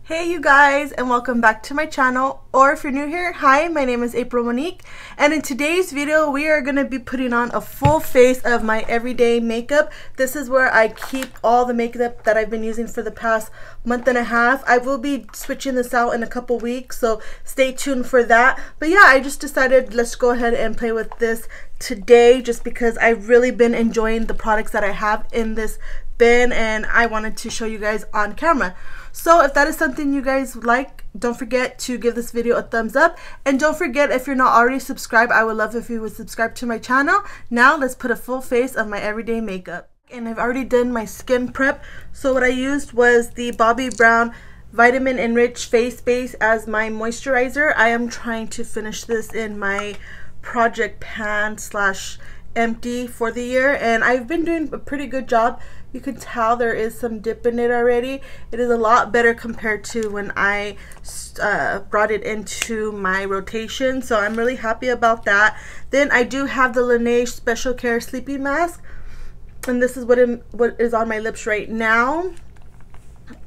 Hey you guys, and welcome back to my channel, or if you're new here, hi, my name is April Monique, and in today's video we are going to be putting on a full face of my everyday makeup. This is where I keep all the makeup that I've been using for the past month and a half. I will be switching this out in a couple weeks, so stay tuned for that. But yeah, I just decided let's go ahead and play with this today just because I've really been enjoying the products that I have in this bin and I wanted to show you guys on camera. So if that is something you guys like, don't forget to give this video a thumbs up, and don't forget, if you're not already subscribed, I would love if you would subscribe to my channel. Now let's put a full face of my everyday makeup. And I've already done my skin prep, so what I used was the Bobbi Brown Vitamin Enriched Face Base as my moisturizer. I am trying to finish this in my project pan slash empty for the year, and I've been doing a pretty good job. You can tell there is some dip in it already. It is a lot better compared to when I brought it into my rotation, so I'm really happy about that. Then I do have the Laneige Special Care Sleeping Mask, and this is what is on my lips right now.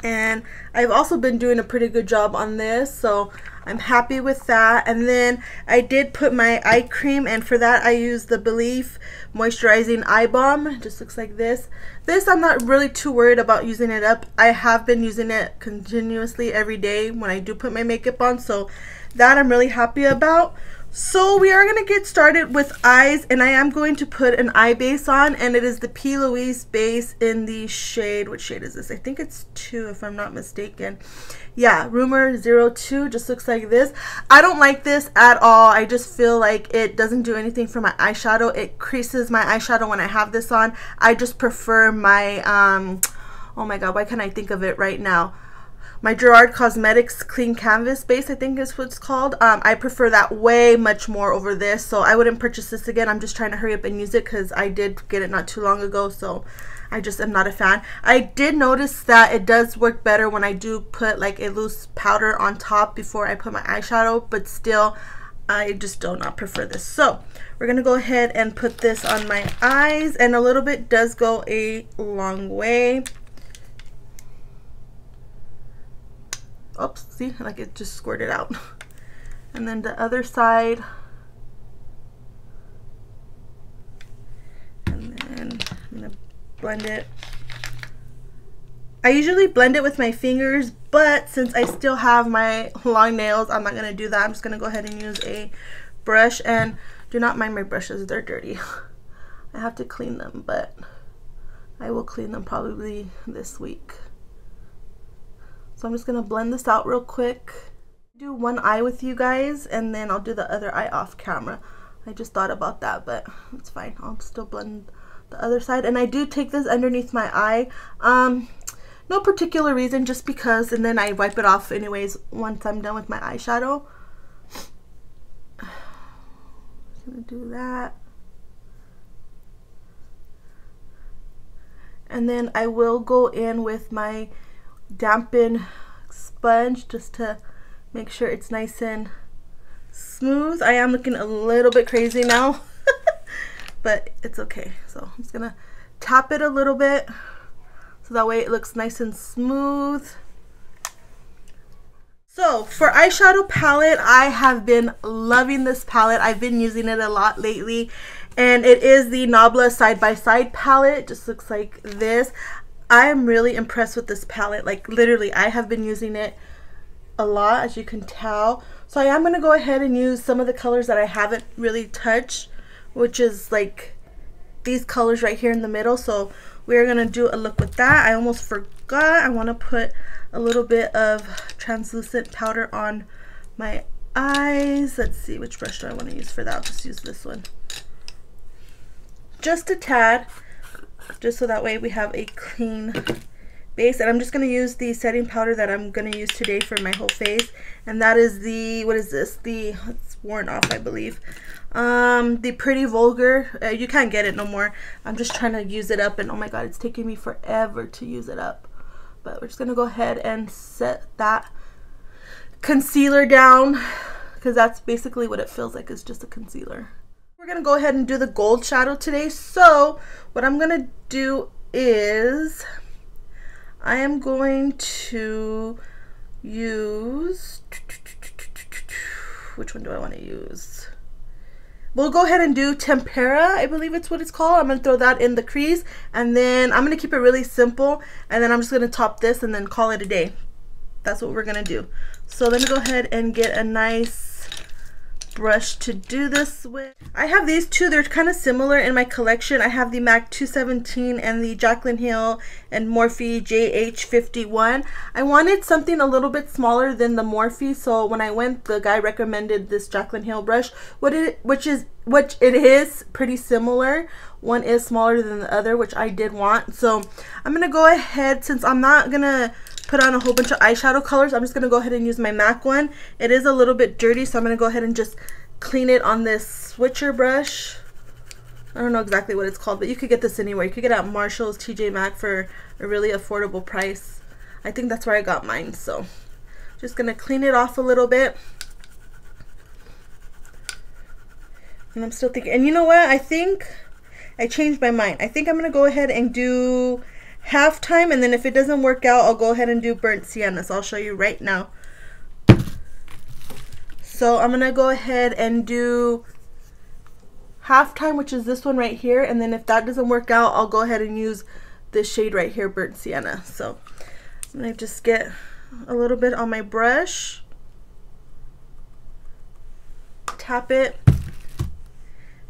And I've also been doing a pretty good job on this, so I'm happy with that. And then I did put my eye cream, and for that I used the Belief Moisturizing Eye Balm. It just looks like this. This I'm not really too worried about using it up. I have been using it continuously every day when I do put my makeup on, so that I'm really happy about. So we are going to get started with eyes, and I am going to put an eye base on, and it is the P. Louise base in the shade, what shade is this? I think it's 2 if I'm not mistaken. Yeah, Rumor 02, just looks like this. I don't like this at all. I just feel like it doesn't do anything for my eyeshadow. It creases my eyeshadow when I have this on. I just prefer my, oh my god, why can't I think of it right now? My Gerard Cosmetics Clean Canvas base, I think is what it's called. I prefer that way much more over this, so I wouldn't purchase this again. I'm just trying to hurry up and use it because I did get it not too long ago, so I just am not a fan. I did notice that it does work better when I do put like a loose powder on top before I put my eyeshadow, but still, I just do not prefer this. So we're going to go ahead and put this on my eyes, and a little bit does go a long way. Oops, see, like it just squirted out. And then the other side. And then I'm going to blend it. I usually blend it with my fingers, but since I still have my long nails, I'm not going to do that. I'm just going to go ahead and use a brush, and do not mind my brushes, they're dirty. I have to clean them, but I will clean them probably this week. So I'm just going to blend this out real quick. Do one eye with you guys, and then I'll do the other eye off camera. I just thought about that, but it's fine. I'll still blend the other side. And I do take this underneath my eye. No particular reason, just because, and then I wipe it off anyways once I'm done with my eyeshadow. Just going to do that. And then I will go in with my dampen sponge just to make sure it's nice and smooth. I am looking a little bit crazy now, but it's okay. So I'm just gonna tap it a little bit so that way it looks nice and smooth. So for eyeshadow palette, I have been loving this palette. I've been using it a lot lately, and it is the Nabla Side by Side palette. It just looks like this. I am really impressed with this palette. Like literally, I have been using it a lot, as you can tell. So I am going to go ahead and use some of the colors that I haven't really touched, which is like these colors right here in the middle. So we're going to do a look with that. I almost forgot. I want to put a little bit of translucent powder on my eyes. Let's see, which brush do I want to use for that? I'll just use this one. Just a tad. Just so that way we have a clean base. And I'm just going to use the setting powder that I'm going to use today for my whole face. And that is the, what is this? It's worn off, I believe. The Pretty Vulgar. You can't get it no more. I'm just trying to use it up, and oh my god, it's taking me forever to use it up. But we're just going to go ahead and set that concealer down, because that's basically what it feels like, is just a concealer. We're going to go ahead and do the gold shadow today. So what I'm going to do is I am going to use, which one do I want to use? We'll go ahead and do Tempera, I believe it's what it's called. I'm going to throw that in the crease, and then I'm going to keep it really simple, and then I'm just going to top this and then call it a day. That's what we're going to do. So let me go ahead and get a nice brush to do this with. I have these two. They're kind of similar in my collection. I have the MAC 217 and the Jaclyn Hill and Morphe JH51. I wanted something a little bit smaller than the Morphe, so when I went, the guy recommended this Jaclyn Hill brush, which it is pretty similar. One is smaller than the other, which I did want. So I'm gonna go ahead, since I'm not gonna put on a whole bunch of eyeshadow colors, I'm just going to go ahead and use my MAC one. It is a little bit dirty, so I'm going to go ahead and just clean it on this switcher brush. I don't know exactly what it's called, but you could get this anywhere. You could get it at Marshall's, TJ Maxx for a really affordable price. I think that's where I got mine. So just going to clean it off a little bit. And I'm still thinking, and you know what? I think I changed my mind. I think I'm going to go ahead and do Halftime, and then if it doesn't work out, I'll go ahead and do Burnt Sienna. So I'll show you right now. So I'm gonna go ahead and do Halftime, which is this one right here, and then if that doesn't work out, I'll go ahead and use this shade right here, Burnt Sienna. So I'm gonna just get a little bit on my brush, tap it,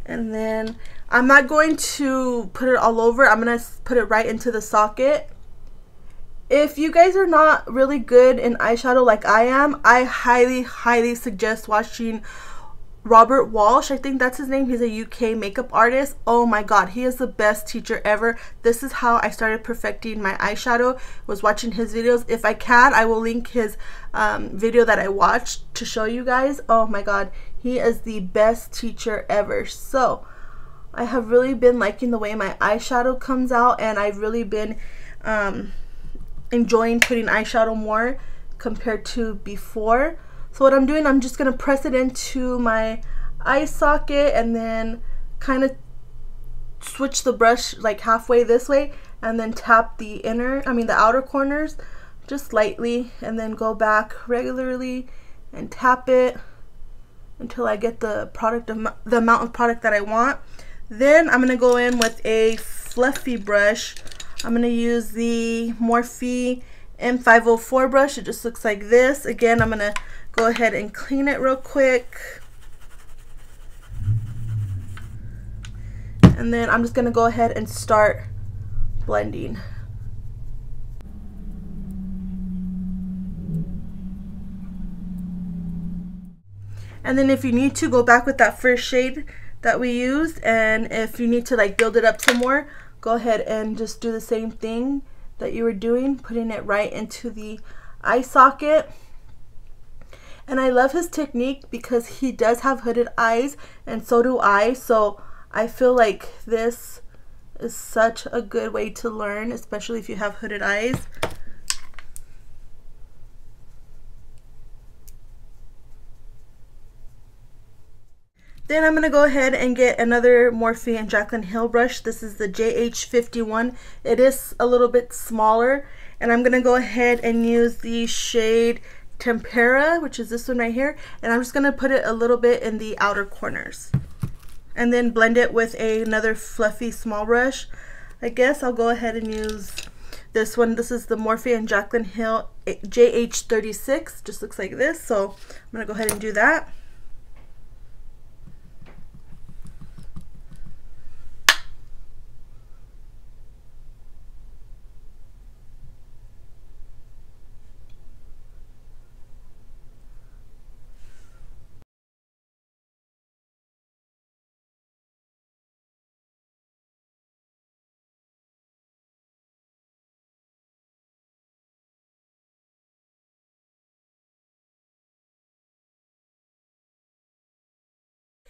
and then I'm not going to put it all over. I'm going to put it right into the socket. If you guys are not really good in eyeshadow like I am, I highly suggest watching Robert Welsh. I think that's his name. He's a UK makeup artist. Oh my god, he is the best teacher ever. This is how I started perfecting my eyeshadow, was watching his videos. If I can, I will link his video that I watched to show you guys. Oh my god, he is the best teacher ever. So I have really been liking the way my eyeshadow comes out, and I've really been enjoying putting eyeshadow more compared to before. So what I'm doing, I'm just going to press it into my eye socket and then kind of switch the brush like halfway this way, and then tap the outer corners just lightly, and then go back regularly and tap it until I get the amount of product that I want. Then I'm going to go in with a fluffy brush. I'm going to use the Morphe M504 brush. It just looks like this. Again, I'm going to go ahead and clean it real quick. And then I'm just going to go ahead and start blending. And then if you need to, go back with that first shade that we used, and if you need to like build it up some more, go ahead and just do the same thing that you were doing, putting it right into the eye socket. And I love his technique because he does have hooded eyes, and so do I, so I feel like this is such a good way to learn, especially if you have hooded eyes. Then I'm going to go ahead and get another Morphe and Jaclyn Hill brush. This is the JH51. It is a little bit smaller, and I'm going to go ahead and use the shade Tempera, which is this one right here, and I'm just going to put it a little bit in the outer corners and then blend it with another fluffy small brush. I guess I'll go ahead and use this one. This is the Morphe and Jaclyn Hill JH36. Just looks like this, so I'm going to go ahead and do that.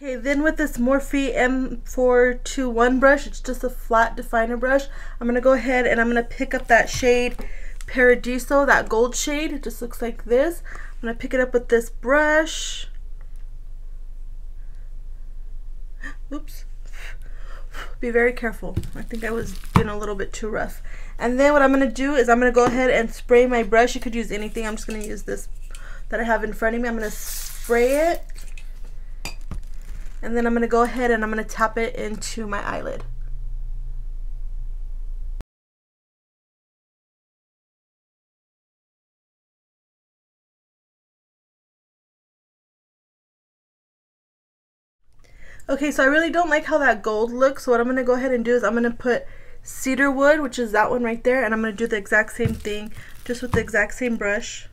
Okay, then with this Morphe M421 brush, it's just a flat definer brush. I'm going to go ahead and I'm going to pick up that shade Paradiso, that gold shade. It just looks like this. I'm going to pick it up with this brush. Oops. Be very careful. I think I was being a little bit too rough. And then what I'm going to do is I'm going to go ahead and spray my brush. You could use anything. I'm just going to use this that I have in front of me. I'm going to spray it. And then I'm going to go ahead and I'm going to tap it into my eyelid. Okay, so I really don't like how that gold looks, so what I'm going to go ahead and do is I'm going to put cedar wood, which is that one right there, and I'm going to do the exact same thing, just with the exact same brush.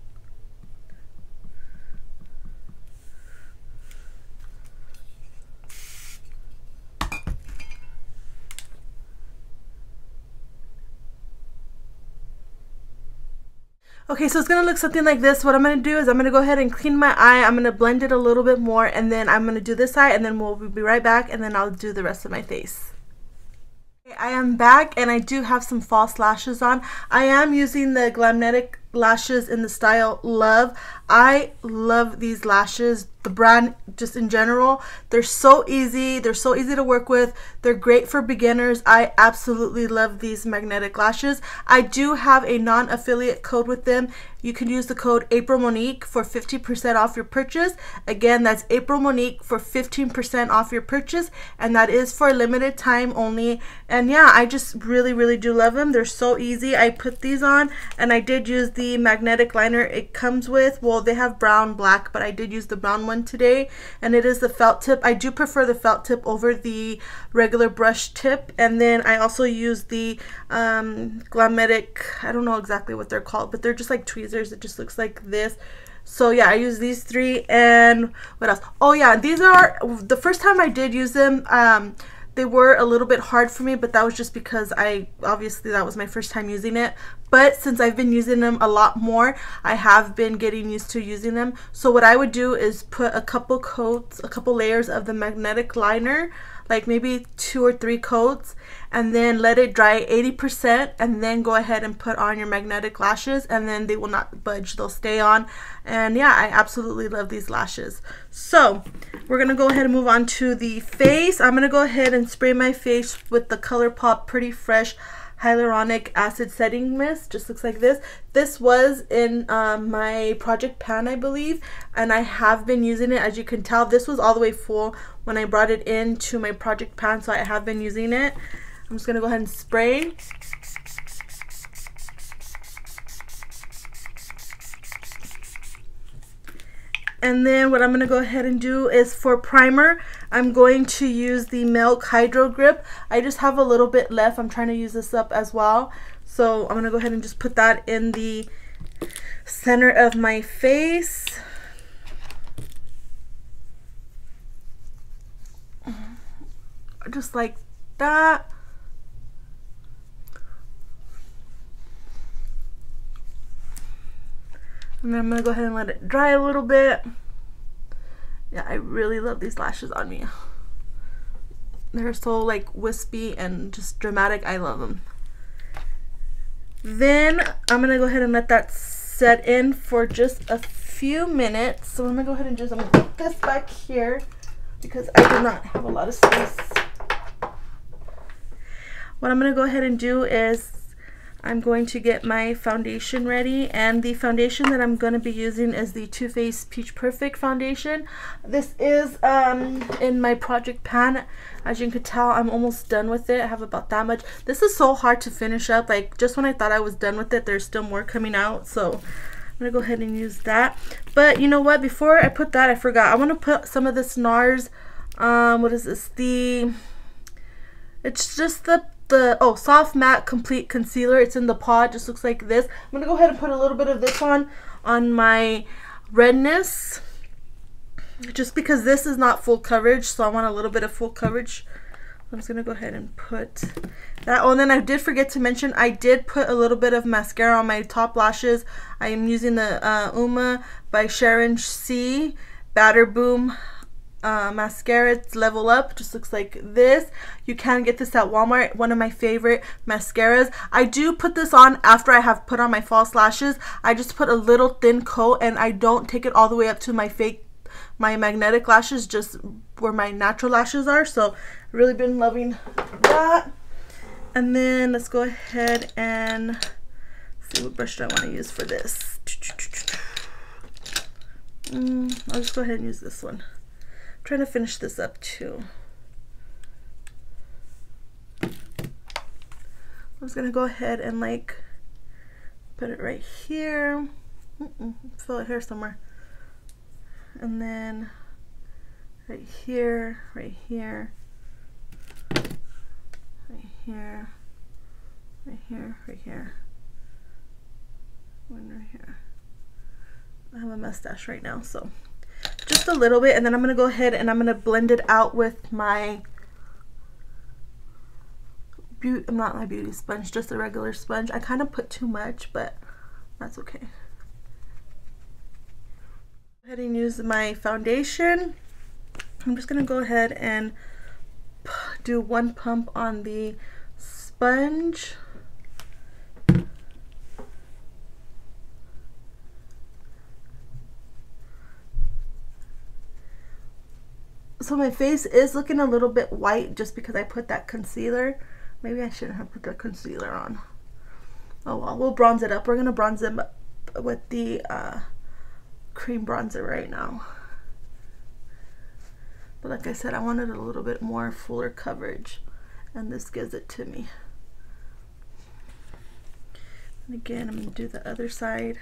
Okay, so it's going to look something like this. What I'm going to do is I'm going to go ahead and clean my eye. I'm going to blend it a little bit more, and then I'm going to do this eye, and then we'll be right back, and then I'll do the rest of my face. Okay, I am back, and I do have some false lashes on. I am using the GLAMNETIC lashes in the style Love. I love these lashes, the brand just in general. They're so easy to work with. They're great for beginners. I absolutely love these magnetic lashes. I do have a non-affiliate code with them. You can use the code aprilmonique for 50% off your purchase. Again, that's aprilmonique for 15% off your purchase, and that is for a limited time only. And yeah, I just really do love them. They're so easy. I put these on, and I did use the magnetic liner it comes with. Well, they have brown, black, but I did use the brown one today, and it is the felt tip. I do prefer the felt tip over the regular brush tip. And then I also use the GLAMNETIC, I don't know exactly what they're called, but they're just like tweezers. It just looks like this. So yeah, I use these three. And what else? Oh yeah, these are the first time I did use them. They were a little bit hard for me, but that was just because obviously that was my first time using it. But since I've been using them a lot more, I have been getting used to using them. So what I would do is put a couple layers of the magnetic liner, like maybe 2 or 3 coats, and then let it dry 80%, and then go ahead and put on your magnetic lashes, and then they will not budge, they'll stay on. And yeah, I absolutely love these lashes. So we're gonna go ahead and move on to the face. I'm gonna go ahead and spray my face with the Colourpop Pretty Fresh Hyaluronic Acid Setting Mist. Just looks like this. This was in my project pan, I believe, and I have been using it. As you can tell, this was all the way full when I brought it into my project pan, so I have been using it. I'm just gonna go ahead and spray. And then what I'm going to go ahead and do is for primer, I'm going to use the Milk Hydro Grip. I just have a little bit left. I'm trying to use this up as well. So I'm going to go ahead and just put that in the center of my face. Just like that. And then I'm going to go ahead and let it dry a little bit. Yeah, I really love these lashes on me. They're so like wispy and just dramatic. I love them. Then I'm going to go ahead and let that set in for just a few minutes. So I'm going to go ahead and I'm going to put this back here because I do not have a lot of space. What I'm going to go ahead and do is I'm going to get my foundation ready, and the foundation that I'm going to be using is the Too Faced Peach Perfect foundation. This is in my project pan. As you can tell, I'm almost done with it. I have about that much. This is so hard to finish up. Like, just when I thought I was done with it, there's still more coming out. So I'm going to go ahead and use that. But you know what? Before I put that, I forgot. I want to put some of this NARS. What is this? It's just the Soft Matte Complete Concealer. It's in the pod. Just looks like this. I'm going to go ahead and put a little bit of this on my redness. Just because this is not full coverage, so I want a little bit of full coverage. I'm just going to go ahead and put that. Oh, and then I did forget to mention, I did put a little bit of mascara on my top lashes. I am using the Uma by Sharon C. Batter Boom mascara. It's Level Up. Just looks like this. You can get this at Walmart. One of my favorite mascaras. I do put this on after I have put on my false lashes. I just put a little thin coat, and I don't take it all the way up to my fake my magnetic lashes just where my natural lashes are. So really been loving that. And then let's go ahead and see what brush do I want to use for this. I'll just go ahead and use this one. I'm trying to finish this up too. I'm just gonna go ahead and like put it right here. Feel it here somewhere. And then right here, right here, right here, right here, right here, one right here. I have a mustache right now, so just a little bit, and then I'm gonna go ahead and I'm gonna blend it out with my not my beauty sponge, just a regular sponge. I kind of put too much, but that's okay. Go ahead and use my foundation. I'm just gonna go ahead and do one pump on the sponge. So my face is looking a little bit white just because I put that concealer. Maybe I shouldn't have put the concealer on. Oh well, we'll bronze it up. We're gonna bronze it up with the cream bronzer right now. But like I said, I wanted a little bit more fuller coverage, and this gives it to me. And again, I'm gonna do the other side.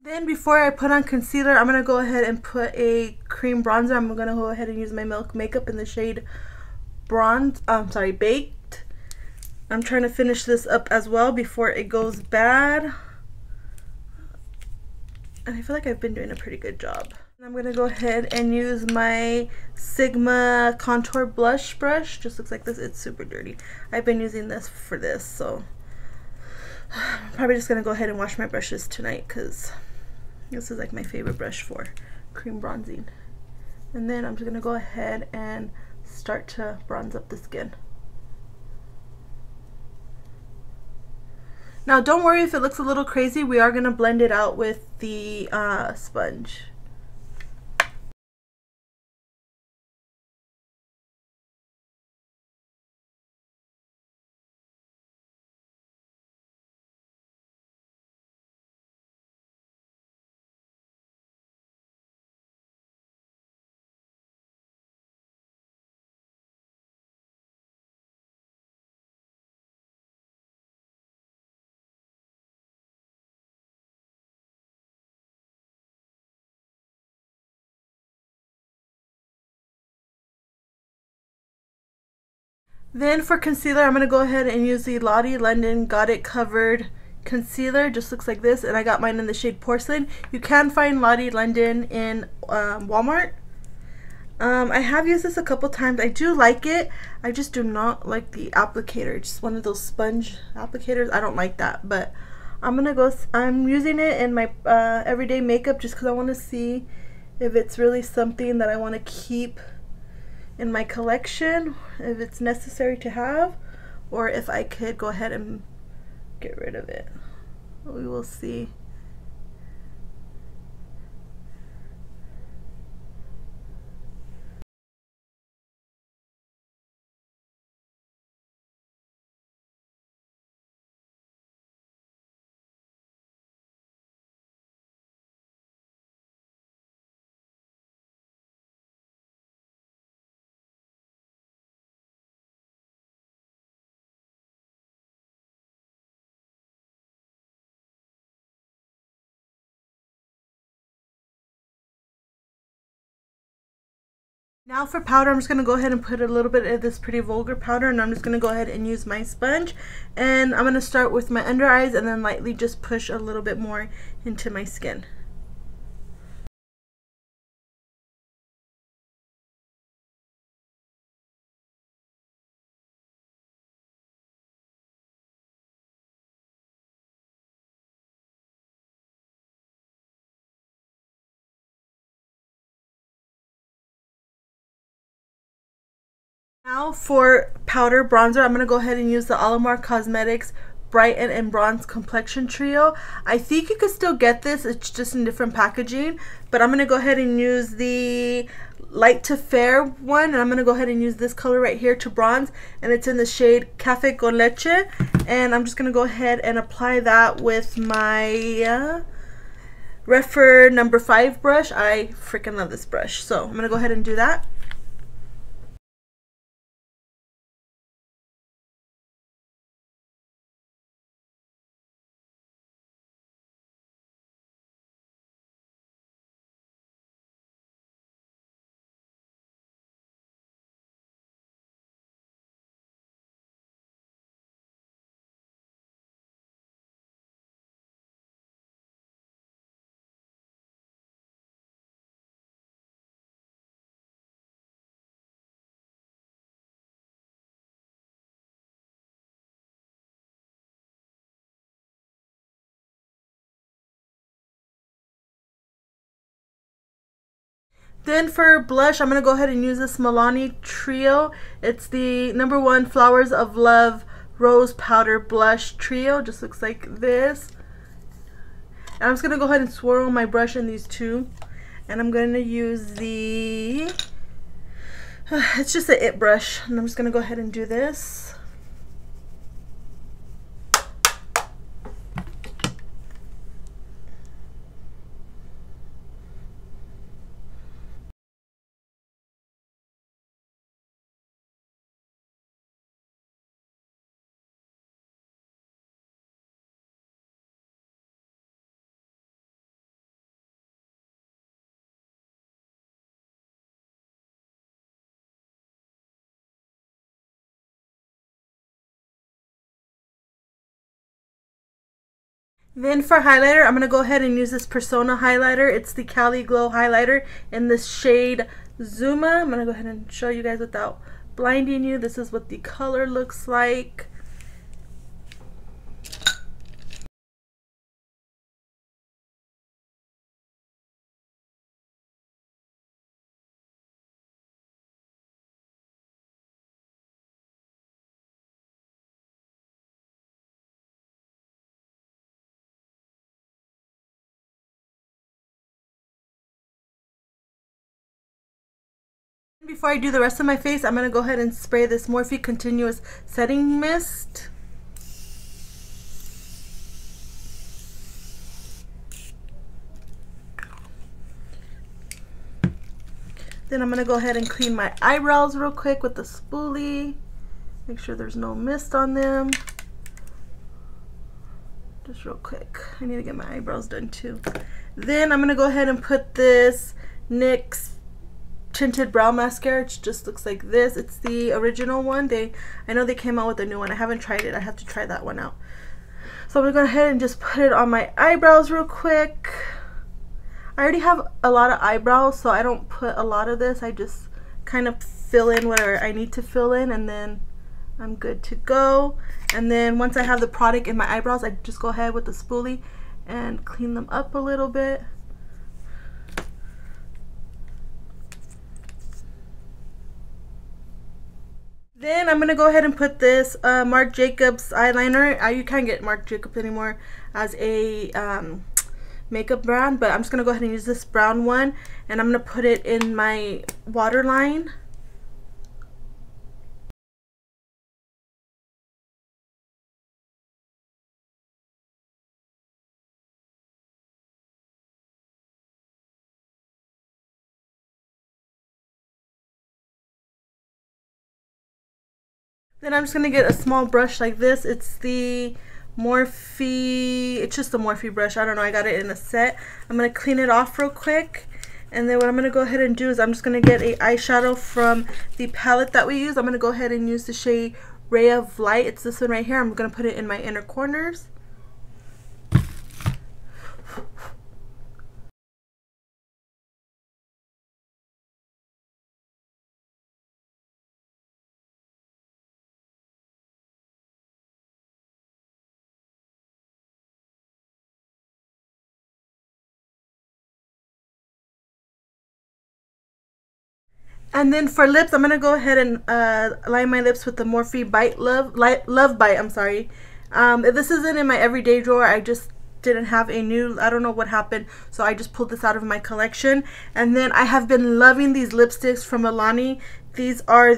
Then before I put on concealer, I'm going to go ahead and put a cream bronzer. I'm going to go ahead and use my Milk Makeup in the shade Baked. I'm trying to finish this up as well before it goes bad. And I feel like I've been doing a pretty good job. I'm going to go ahead and use my Sigma Contour Blush brush. Just looks like this. It's super dirty. I've been using this for this, so I'm probably just going to go ahead and wash my brushes tonight because this is like my favorite brush for cream bronzing. And then I'm just going to go ahead and start to bronze up the skin. Now don't worry if it looks a little crazy. We are going to blend it out with the sponge. Then for concealer, I'm going to go ahead and use the Lottie London Got It Covered concealer. Just looks like this, and I got mine in the shade Porcelain. You can find Lottie London in Walmart. I have used this a couple times. I do like it. I just do not like the applicator. Just one of those sponge applicators. I don't like that, but I'm using it in my everyday makeup just because I want to see if it's really something that I want to keep in my collection, if it's necessary to have, or if I could go ahead and get rid of it. We will see. Now for powder, I'm just going to go ahead and put a little bit of this Pretty Vulgar powder, and I'm just going to go ahead and use my sponge. And I'm going to start with my under eyes and then lightly just push a little bit more into my skin. Now for powder bronzer, I'm going to go ahead and use the Alamar Cosmetics Brighten and Bronze Complexion Trio. I think you could still get this, it's just in different packaging, but I'm going to go ahead and use the light to fair one, and I'm going to go ahead and use this color right here to bronze, and it's in the shade Café con Leche, and I'm just going to go ahead and apply that with my Refer number 5 brush. I freaking love this brush, so I'm going to go ahead and do that. Then for blush, I'm going to go ahead and use this Milani Trio. It's the number 1 Flowers of Love Rose Powder Blush Trio. Just looks like this. And I'm just going to go ahead and swirl my brush in these two. And I'm going to use the, it's just a It brush. And I'm just going to go ahead and do this. Then for highlighter, I'm going to go ahead and use this Persona highlighter. It's the Cali Glow highlighter in the shade Zuma. I'm going to go ahead and show you guys without blinding you. This is what the color looks like. Before I do the rest of my face, I'm going to go ahead and spray this Morphe Continuous Setting Mist. Then I'm going to go ahead and clean my eyebrows real quick with the spoolie. Make sure there's no mist on them. Just real quick. I need to get my eyebrows done too. Then I'm going to go ahead and put this NYX Tinted Brow Mascara. It just looks like this. It's the original one. I know they came out with a new one. I haven't tried it. I have to try that one out. So I'm going to go ahead and just put it on my eyebrows real quick. I already have a lot of eyebrows, so I don't put a lot of this. I just kind of fill in where I need to fill in, and then I'm good to go. And then once I have the product in my eyebrows, I just go ahead with the spoolie and clean them up a little bit. Then I'm going to go ahead and put this Marc Jacobs eyeliner. You can't get Marc Jacobs anymore as a makeup brand, but I'm just going to go ahead and use this brown one, and I'm going to put it in my waterline. Then I'm just going to get a small brush like this. It's the Morphe, it's just a Morphe brush. I don't know, I got it in a set. I'm going to clean it off real quick. And then what I'm going to go ahead and do is I'm just going to get a eyeshadow from the palette that we use. I'm going to go ahead and use the shade Ray of Light. It's this one right here. I'm going to put it in my inner corners. And then for lips, I'm going to go ahead and line my lips with the Morphe Bite Love Bite, I'm sorry. This isn't in my everyday drawer. I just didn't have a new, I don't know what happened, so I just pulled this out of my collection. And then I have been loving these lipsticks from Milani. These are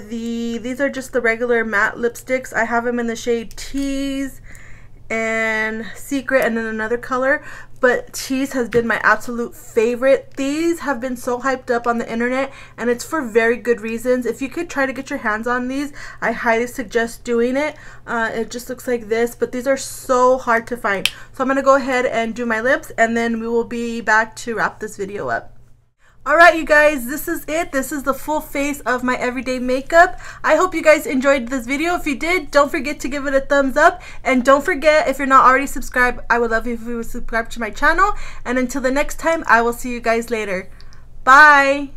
just the regular matte lipsticks. I have them in the shade Tease and Secret and then another color, but Tease has been my absolute favorite. These have been so hyped up on the internet, and it's for very good reasons. If you could try to get your hands on these, I highly suggest doing it. It just looks like this, but these are so hard to find. So I'm gonna go ahead and do my lips, and then we will be back to wrap this video up. Alright you guys, this is it. This is the full face of my everyday makeup. I hope you guys enjoyed this video. If you did, don't forget to give it a thumbs up. And don't forget, if you're not already subscribed, I would love you if you would subscribe to my channel. And until the next time, I will see you guys later. Bye!